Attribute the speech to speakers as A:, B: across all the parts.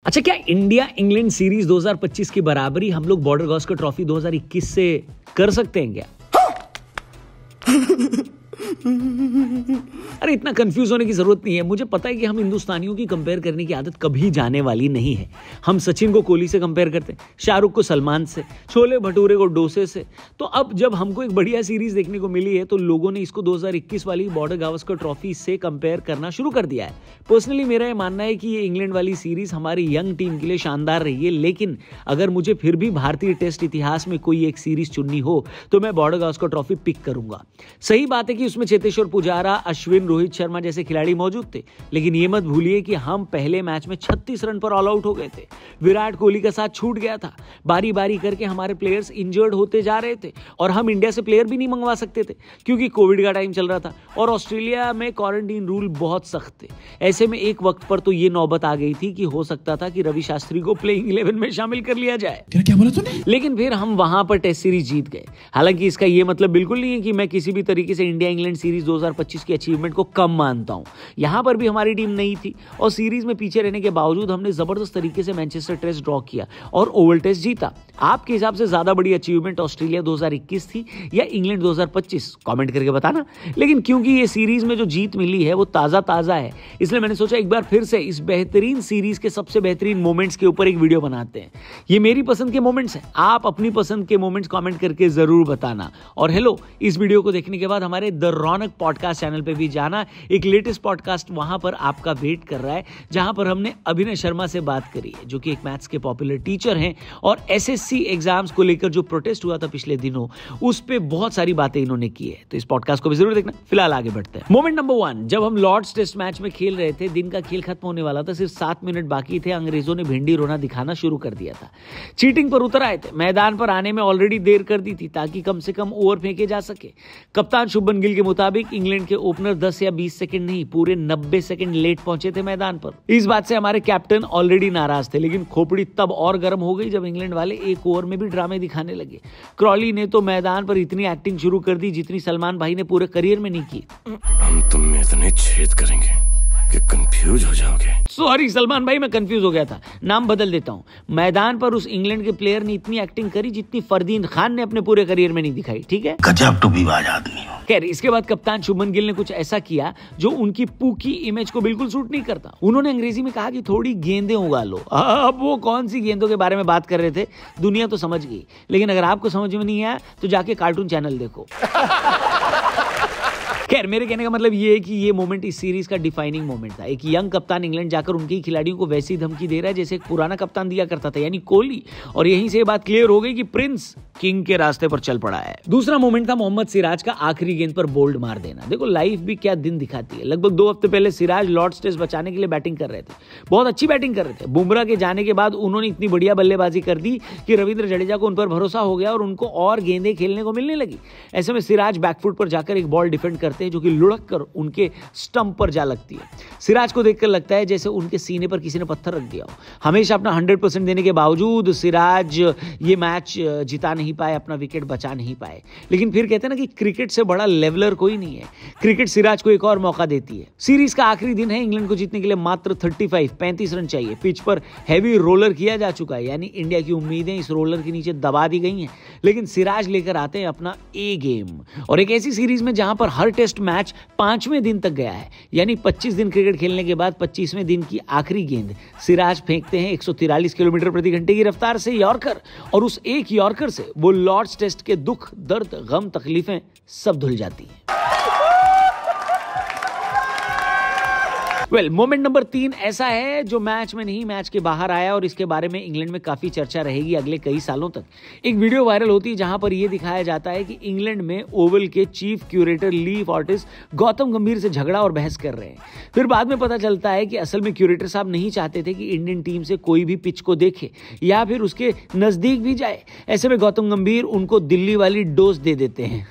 A: अच्छा, क्या India England series 2025 की बराबरी हम लोग बॉर्डर गावस्कर ट्रॉफी 2021 से कर सकते हैं क्या? अरे इतना कंफ्यूज होने की जरूरत नहीं है। मुझे पता है कि हम हिंदुस्तानियों की कंपेयर करने की आदत कभी जाने वाली नहीं है। हम सचिन को कोहली से कंपेयर करते हैं, शाहरुख को सलमान से, छोले भटूरे को डोसे से। तो अब जब हमको एक बढ़िया सीरीज देखने को मिली है तो लोगों ने इसको 2021 वाली बॉर्डर गावस्कर ट्रॉफी से कंपेयर करना शुरू कर दिया है। पर्सनली मेरा ये मानना है कि ये इंग्लैंड वाली सीरीज हमारी यंग टीम के लिए शानदार रही है, लेकिन अगर मुझे फिर भी भारतीय टेस्ट इतिहास में कोई एक सीरीज चुननी हो तो मैं बॉर्डर गावस्कर ट्रॉफी पिक करूंगा। सही बात है कि उसमें चेतेश्वर पुजारा, अश्विन, रोहित शर्मा जैसे खिलाड़ी मौजूद थे, लेकिन ये मत भूलिए कि हम पहले मैच में 36 रन पर ऑल आउट हो गए थे। विराट कोहली का साथ छूट गया था। बारी बारी करके हमारे प्लेयर्स इंजर्ड होते जा रहे थे और हम इंडिया से प्लेयर भी नहीं मंगवा सकते थे क्योंकि कोविड का टाइम चल रहा था और ऑस्ट्रेलिया में क्वारंटीन रूल बहुत सख्त थे। ऐसे में एक वक्त पर तो ये नौबत आ गई थी कि हो सकता था कि रवि शास्त्री को प्लेइंग 11 में शामिल कर लिया जाए।
B: क्या बोला तूने?
A: लेकिन फिर हम वहां पर टेस्ट सीरीज जीत गए। हालांकि इसका यह मतलब बिल्कुल नहीं है कि मैं किसी भी तरीके से इंडिया इंग्लैंड सीरीज 2025 की अचीवमेंट को कम मानता हूं। यहां पर भी हमारी टीम नई थी और सीरीज में पीछे रहने के बावजूद हमने जबरदस्त तरीके से मैनचेस्टर टेस्ट ड्रॉ किया और ओवल टेस्ट जीता। आपके हिसाब से ज्यादा बड़ी अचीवमेंट ऑस्ट्रेलिया 2021 थी या इंग्लैंड 2025? कमेंट करके बताना। लेकिन क्योंकि ये सीरीज में जो जीत मिली है वो ताजा है, इसलिए मैंने सोचा एक बार फिर से इस बेहतरीन सीरीज के सबसे बेहतरीन मोमेंट्स के ऊपर एक वीडियो बनाते हैं। ये मेरी पसंद के मोमेंट्स हैं, आप अपनी पसंद के मोमेंट्स कमेंट करके जरूर बताना। और हेलो, इस वीडियो को देखने के बाद हमारे द रौनक पॉडकास्ट चैनल पे भी जाना। एक लेटेस्ट पॉडकास्ट वहां पर आपका वेट कर रहा है जहां पर हमने अभिनय शर्मा से बात करी है, जो कि एक मैथ्स के पॉपुलर टीचर हैं और एसएससी एग्जाम्स को लेकर जो प्रोटेस्ट हुआ था पिछले दिनों, उस पे बहुत सारी बातें इन्होंने की है। तो इस पॉडकास्ट को भी जरूर देखना। फिलहाल आगे बढ़ते हैं। मोमेंट नंबर 1, जब हम लॉर्ड्स टेस्ट मैच में खेल रहे थे, दिन का खेल खत्म होने वाला था, सिर्फ 7 मिनट बाकी थे, अंग्रेजों ने भिंडी रोना दिखाना शुरू कर दिया था। चीटिंग पर उतर आए थे। मैदान पर आने में ऑलरेडी देर कर दी थी ताकि कम से कम ओवर फेंके जा सके। कप्तान शुभमन गिल के मुताबिक इंग्लैंड के ओपनर 10 या 20 सेकंड नहीं, पूरे 90 सेकंड लेट पहुंचे थे मैदान पर। इस बात से हमारे कैप्टन ऑलरेडी नाराज थे, लेकिन खोपड़ी तब और गर्म हो गई जब इंग्लैंड वाले एक ओवर में भी ड्रामे दिखाने लगे। क्रॉली ने तो मैदान पर इतनी एक्टिंग शुरू कर दी जितनी सलमान भाई ने पूरे करियर में नहीं की।
B: हम तुम में इतने छेद करेंगे कि कंफ्यूज हो जाओगे।
A: सॉरी सलमान भाई, मैं कंफ्यूज हो गया था, नाम बदल देता हूं। मैदान पर उस इंग्लैंड के प्लेयर ने इतनी एक्टिंग करी जितनी फरदीन खान ने अपने पूरे करियर में नहीं दिखाई। ठीक है,
B: गजब टूबीबाज आदमी हो।
A: खैर, इसके बाद कप्तान शुभमन गिल ने कुछ ऐसा किया जो उनकी पूकी इमेज को बिल्कुल सूट नहीं करता। उन्होंने अंग्रेजी में कहा कि थोड़ी गेंदें उगा लो। अब वो कौन सी गेंदों के बारे में बात कर रहे थे दुनिया तो समझ गई, लेकिन अगर आपको समझ में नहीं आया तो जाके कार्टून चैनल देखो। खैर, मेरे कहने का मतलब ये है कि ये मोमेंट इस सीरीज का डिफाइनिंग मोमेंट था। एक यंग कप्तान इंग्लैंड जाकर उनके खिलाड़ियों को वैसी धमकी दे रहा है जैसे एक पुराना कप्तान दिया करता था, यानी कोहली। और यहीं से बात क्लियर हो गई कि प्रिंस किंग के रास्ते पर चल पड़ा है। दूसरा मोमेंट था मोहम्मद सिराज का आखिरी गेंद पर बोल्ड मार देना। देखो, लाइफ भी क्या दिन दिखाती है। लगभग 2 हफ्ते पहले सिराज लॉर्ड्स टेस्ट बचाने के लिए बैटिंग कर रहे थे, बहुत अच्छी बैटिंग कर रहे थे। बुमराह के जाने के बाद उन्होंने इतनी बढ़िया बल्लेबाजी कर दी कि रविंद्र जडेजा को उन पर भरोसा हो गया और उनको और गेंदें खेलने को मिलने लगी। ऐसे में सिराज बैकफुट पर जाकर एक बॉल डिफेंड करते हैं जो कि लुढ़क कर उनके स्टंप पर जा लगती है। सिराज को देखकर लगता है जैसे उनके सीने पर किसी ने पत्थर रख दिया हो। हमेशा अपना 100% देने के बावजूद सिराज ये मैच जिता नहीं पाए, अपना विकेट बचा नहीं पाए। लेकिन फिर कहते हैं ना कि क्रिकेट से बड़ा लेवलर कोई नहीं है। क्रिकेट सिराज को एक और मौका देती है। सीरीज का आखिरी दिन है, इंग्लैंड को जीतने के लिए मात्र 35 रन चाहिए। पिच पर हैवी रोलर किया जा चुका है, यानी इंडिया की उम्मीदें इस रोलर के नीचे दबा दी गई हैं। लेकिन सिराज लेकर आते हैं अपना ए गेम, और एक ऐसी सीरीज में जहां पर हर टेस्ट मैच 5वें दिन तक गया है, यानी 25 दिन क्रिकेट खेलने के बाद 25वें दिन की आखिरी गेंद सिराज फेंकते हैं 143 किलोमीटर प्रति घंटे की रफ्तार से यॉर्कर, और उस एक यॉर्कर से वो लॉर्ड्स टेस्ट के दुख, दर्द, गम, तकलीफें सब धुल जाती हैं। मोमेंट नंबर 3 ऐसा है जो मैच में नहीं, मैच के बाहर आया और इसके बारे में इंग्लैंड में काफी चर्चा रहेगी अगले कई सालों तक। एक वीडियो वायरल होती है जहां पर यह दिखाया जाता है कि इंग्लैंड में ओवल के चीफ क्यूरेटर ली फॉर्टिस गौतम गंभीर से झगड़ा और बहस कर रहे हैं। फिर बाद में पता चलता है कि असल में क्यूरेटर साहब नहीं चाहते थे कि इंडियन टीम से कोई भी पिच को देखे या फिर उसके नजदीक भी जाए। ऐसे में गौतम गंभीर उनको दिल्ली वाली डोज दे देते हैं।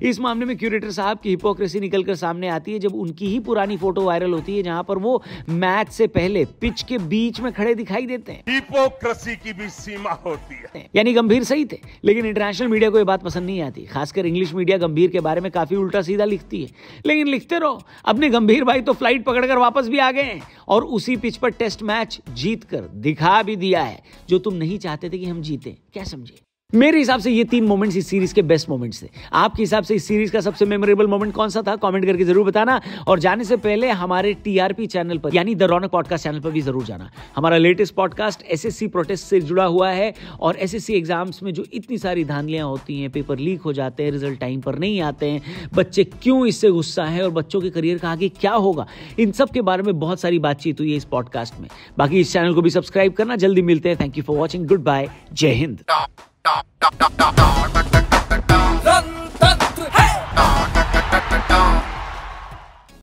A: इस मामले में क्यूरेटर साहब की हिपोक्रेसी निकलकर सामने आती है जब उनकी ही पुरानी फोटो वायरल होती है जहां पर वो मैच से पहले पिच के बीच में खड़े दिखाई देते हैं।
C: हिपोक्रेसी की भी सीमा होती है।
A: यानी गंभीर सही थे, लेकिन इंटरनेशनल मीडिया को यह बात पसंद नहीं आती। खासकर इंग्लिश मीडिया गंभीर के बारे में काफी उल्टा सीधा लिखती है, लेकिन लिखते रहो। अपने गंभीर भाई तो फ्लाइट पकड़कर वापस भी आ गए हैं और उसी पिच पर टेस्ट मैच जीतकर दिखा भी दिया है जो तुम नहीं चाहते थे कि हम जीते। क्या समझे? मेरे हिसाब से ये 3 मोमेंट्स इस सीरीज के बेस्ट मोमेंट्स थे। आपके हिसाब से इस सीरीज का सबसे मेमोरेबल मोमेंट कौन सा था? कमेंट करके जरूर बताना। और जाने से पहले हमारे टीआरपी चैनल पर यानी द रौनक पॉडकास्ट चैनल पर भी जरूर जाना। हमारा लेटेस्ट पॉडकास्ट एसएससी प्रोटेस्ट से जुड़ा हुआ है और एसएससी एग्जाम्स में जो इतनी सारी धांधलियां होती हैं, पेपर लीक हो जाते हैं, रिजल्ट टाइम पर नहीं आते हैं, बच्चे क्यों इससे गुस्सा है और बच्चों के करियर का आगे क्या होगा, इन सब के बारे में बहुत सारी बातचीत हुई है इस पॉडकास्ट में। बाकी इस चैनल को भी सब्सक्राइब करना। जल्दी मिलते हैं। Thank you for watching. Goodbye. Jai Hind.